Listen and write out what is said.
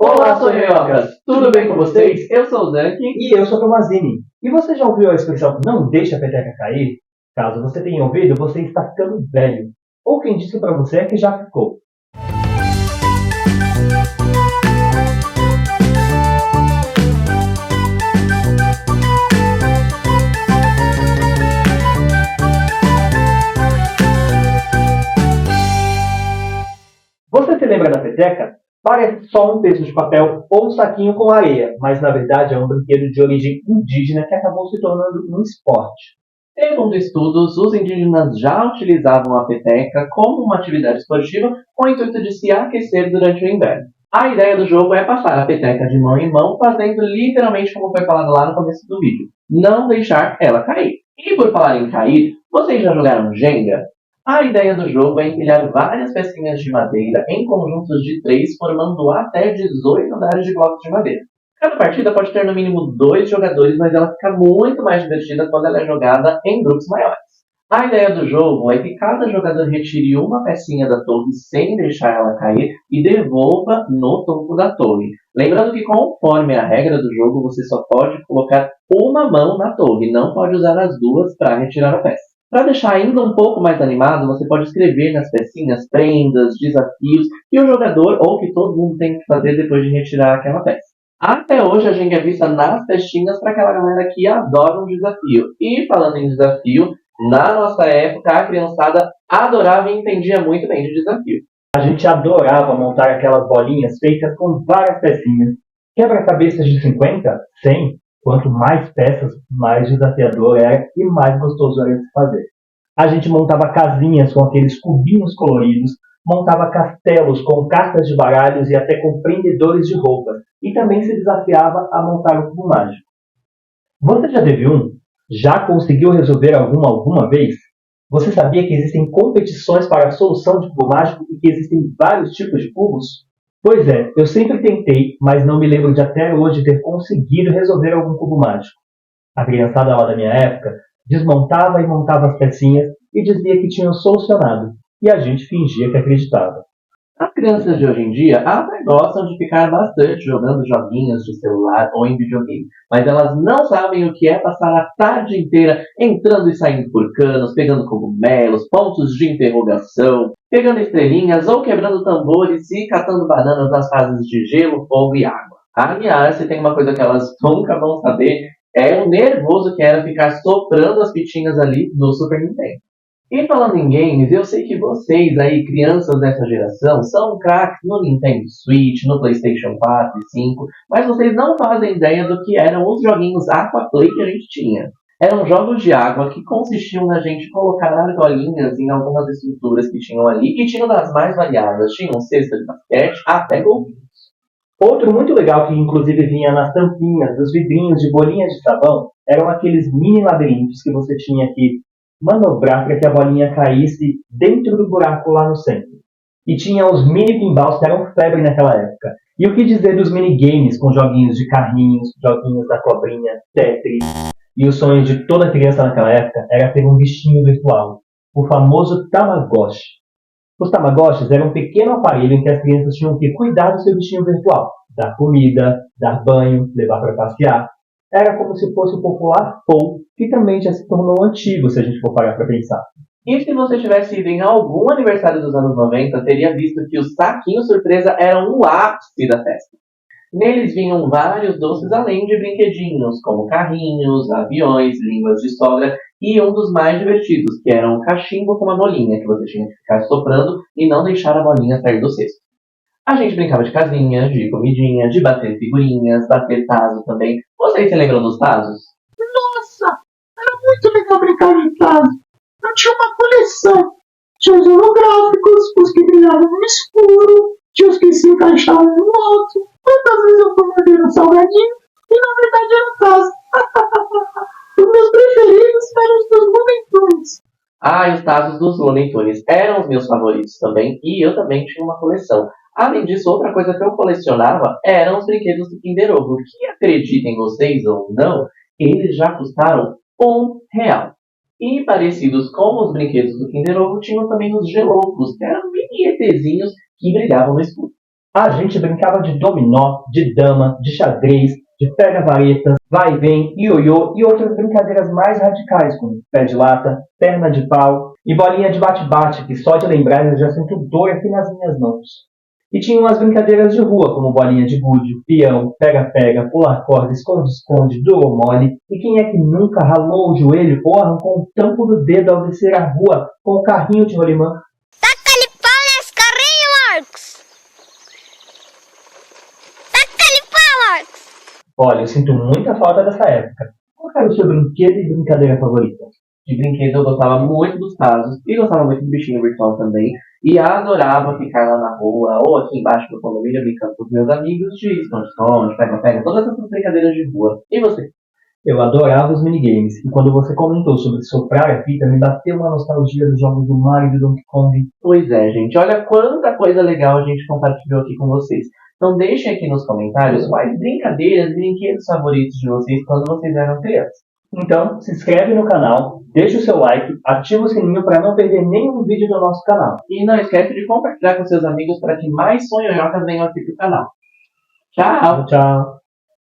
Olá, sonhocas! Tudo bem com vocês? Eu sou o Zank. E eu sou o Tomazini. E você já ouviu a expressão não deixe a peteca cair? Caso você tenha ouvido, você está ficando velho. Ou quem disse para você é que já ficou. Você se lembra da peteca? Parece só um peso de papel ou um saquinho com areia, mas na verdade é um brinquedo de origem indígena que acabou se tornando um esporte. Segundo estudos, os indígenas já utilizavam a peteca como uma atividade esportiva com o intuito de se aquecer durante o inverno. A ideia do jogo é passar a peteca de mão em mão, fazendo literalmente como foi falado lá no começo do vídeo. Não deixar ela cair. E por falar em cair, vocês já jogaram Jenga? A ideia do jogo é empilhar várias pecinhas de madeira em conjuntos de 3, formando até 18 andares de blocos de madeira. Cada partida pode ter no mínimo 2 jogadores, mas ela fica muito mais divertida quando ela é jogada em grupos maiores. A ideia do jogo é que cada jogador retire uma pecinha da torre sem deixar ela cair e devolva no topo da torre. Lembrando que conforme a regra do jogo, você só pode colocar uma mão na torre, não pode usar as duas para retirar a peça. Para deixar ainda um pouco mais animado, você pode escrever nas pecinhas prendas, desafios que o jogador ou que todo mundo tem que fazer depois de retirar aquela peça. Até hoje a Jenga é vista nas festinhas para aquela galera que adora um desafio. E falando em desafio, na nossa época a criançada adorava e entendia muito bem de desafio. A gente adorava montar aquelas bolinhas feitas com várias pecinhas. Quebra-cabeças de 50, 100. Quanto mais peças, mais desafiador era e mais gostoso era de se fazer. A gente montava casinhas com aqueles cubinhos coloridos, montava castelos com cartas de baralhos e até com prendedores de roupas, e também se desafiava a montar um cubo mágico. Você já teve um? Já conseguiu resolver alguma vez? Você sabia que existem competições para a solução de cubo mágico e que existem vários tipos de cubos? Pois é, eu sempre tentei, mas não me lembro de até hoje ter conseguido resolver algum cubo mágico. A criançada lá da minha época desmontava e montava as pecinhas e dizia que tinham solucionado, e a gente fingia que acreditava. As crianças de hoje em dia até gostam de ficar bastante jogando joguinhos de celular ou em videogame, mas elas não sabem o que é passar a tarde inteira entrando e saindo por canos, pegando cogumelos, pontos de interrogação, pegando estrelinhas ou quebrando tambores e catando bananas nas fases de gelo, fogo e água. Aliás, se tem uma coisa que elas nunca vão saber, é o nervoso que era ficar soprando as fitinhas ali no Super Nintendo. E falando em games, eu sei que vocês aí, crianças dessa geração, são craques no Nintendo Switch, no PlayStation 4 e 5, mas vocês não fazem ideia do que eram os joguinhos Aquaplay que a gente tinha. Eram jogos de água que consistiam na gente colocar argolinhas em algumas estruturas que tinham ali e tinham das mais variadas. Tinham cesta de basquete até golfinhos. Outro muito legal que inclusive vinha nas tampinhas dos vidrinhos de bolinhas de sabão eram aqueles mini labirintos que você tinha que manobrar para que a bolinha caísse dentro do buraco lá no centro. E tinha os mini pinballs que eram febre naquela época. E o que dizer dos minigames com joguinhos de carrinhos, joguinhos da cobrinha, Tetris. E o sonho de toda criança naquela época era ter um bichinho virtual, o famoso Tamagotchi. Os Tamagotchis eram um pequeno aparelho em que as crianças tinham que cuidar do seu bichinho virtual, dar comida, dar banho, levar para passear. Era como se fosse o popular Pou, que também já se tornou antigo, se a gente for parar para pensar. E se você tivesse ido em algum aniversário dos anos 90, teria visto que os saquinhos surpresa eram o ápice da festa. Neles vinham vários doces além de brinquedinhos, como carrinhos, aviões, línguas de sogra e um dos mais divertidos, que era um cachimbo com uma bolinha, que você tinha que ficar soprando e não deixar a bolinha sair do cesto. A gente brincava de casinha, de comidinha, de bater figurinhas, bater tazo também. Vocês se lembram dos tazos? Nossa, era muito legal brincar de tazo. Eu tinha uma coleção. Tinha os holográficos, os que brilhavam no escuro, tinha os que se encaixavam no alto. Quantas vezes eu fui morder um salgadinho e na verdade era um tazo. Os meus preferidos eram os dos Looney Tunes. Ah, os tazos dos Looney Tunes eram os meus favoritos também, e eu também tinha uma coleção. Além disso, outra coisa que eu colecionava eram os brinquedos do Kinder Ovo, que, acreditem vocês ou não, eles já custaram R$1. E parecidos com os brinquedos do Kinder Ovo, tinham também os Geloucos, que eram mini ETzinhos que brilhavam no escuro. A gente brincava de dominó, de dama, de xadrez, de pega-varetas, vai e vem, ioiô e outras brincadeiras mais radicais, como pé de lata, perna de pau e bolinha de bate-bate, que só de lembrar eu já sinto dor aqui nas minhas mãos. E tinha umas brincadeiras de rua, como bolinha de gude, peão, pega-pega, pular corda, esconde-esconde, duro mole. E quem é que nunca ralou o joelho ou arrancou um tampo do dedo ao descer a rua com o carrinho de rolimã? Taca-lhe pau nesse carrinho, Marcos! Taca-lhe pau, Marcos! Olha, eu sinto muita falta dessa época. Qual era o seu brinquedo e brincadeira favorita? De brinquedo eu gostava muito dos Tazos e gostava muito do bichinho virtual também. E adorava ficar lá na rua ou aqui embaixo do condomínio brincando com os meus amigos de esconde-esconde, pega-pega, todas essas brincadeiras de rua. E você? Eu adorava os minigames, e quando você comentou sobre soprar a fita, me bateu uma nostalgia dos jogos do Mario e do Donkey Kong. Pois é, gente. Olha quanta coisa legal a gente compartilhou aqui com vocês. Então deixem aqui nos comentários quais brincadeiras e brinquedos favoritos de vocês quando vocês eram crianças. Então, se inscreve no canal, deixa o seu like, ativa o sininho para não perder nenhum vídeo do nosso canal. E não esquece de compartilhar com seus amigos para que mais sonhocas venham aqui pro canal. Tchau! Tchau!